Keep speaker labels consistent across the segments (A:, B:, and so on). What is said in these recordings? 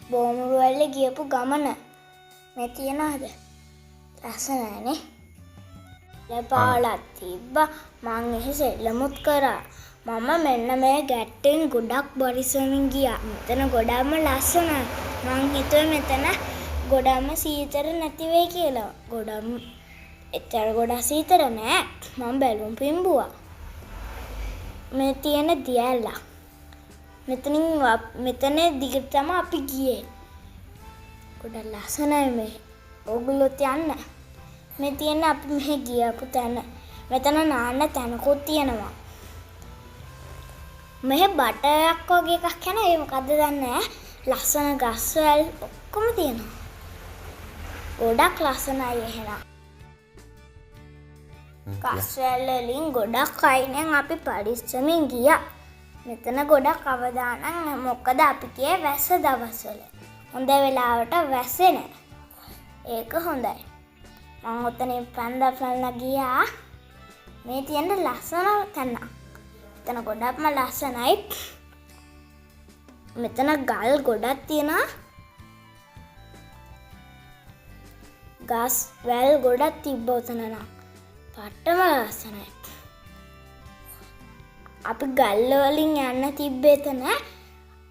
A: බෝමුරු වැල්ලේ ගියපු ගමන මේ තියනවාද? ලස්සනනේ. ලපාලක් තිබ්බා. මං එහි සෙල්ලමුත් කරා. මම මෙන්න මේ ගැට්ටෙන් ගොඩක් බරිසමින් ගියා. මෙතන ගොඩක්ම ලස්සනයි. මං හිතුවේ මෙතන ගොඩක්ම සීතල නැති වෙයි කියලා. ගොඩක්ම එතන ගොඩක් සීතල නෑ. මං බැලුම් පිඹුවා. මේ තියෙන දියැල්ල. මෙතන දිගට තමයි අපි ගියේ. ගොඩක් ලස්සනයි මේ. ඕගොල්ලොත් යන්න. මේ තියෙන අපි මෙහෙ ගියපු තැන. මෙතන නාන්න තැනකුත් තියෙනවා. මෙහෙ බටයක් වගේ එකක් යන ඒ මොකද්ද දන්නේ නැහැ. ලස්සන ගස්වැල් ඔක්කොම තියෙනවා. ගොඩක් ලස්සනයි එහෙනම්. ගස්වැල් වලින් ගොඩක් අයිනෙන් අපි පරිස්සමින් ගියා. මෙතන ගොඩක් අවදානම් මොකද අපි ගියේ වැස්ස දවස්වල. හොඳ වෙලාවට වැස්සේ නැහැ. ඒක හොඳයි. මම ඔතනින් පැන්දා ගියා. මේ තියෙන ලස්සන තැන. මෙතන ගොඩක්ම ලස්සනයි. මෙතන ගල් ගොඩක් තියෙනවා. ගස් වැල් ගොඩක් තිබ්බ උතන නම්. පට්ටම ලස්සනයි. අපි ගල් වලින් යන්න තිබ්බේ එතන.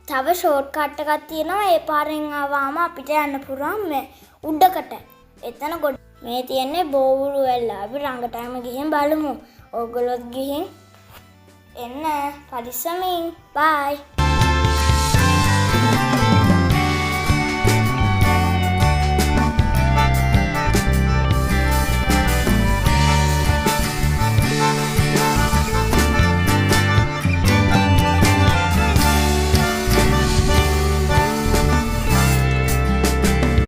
A: තව ෂෝට් කට් එකක් තියෙනවා. ඒ පාරෙන් ආවම අපිට යන්න පුළුවන් මේ උඩකට. එතන ගොඩ මේ තියෙන්නේ බෝවුරු වැල්ල. අපි රංගටම ගිහින් බලමු. ඕගොල්ලොත් ගිහින් එන්න පරිස්සමින්. බයි.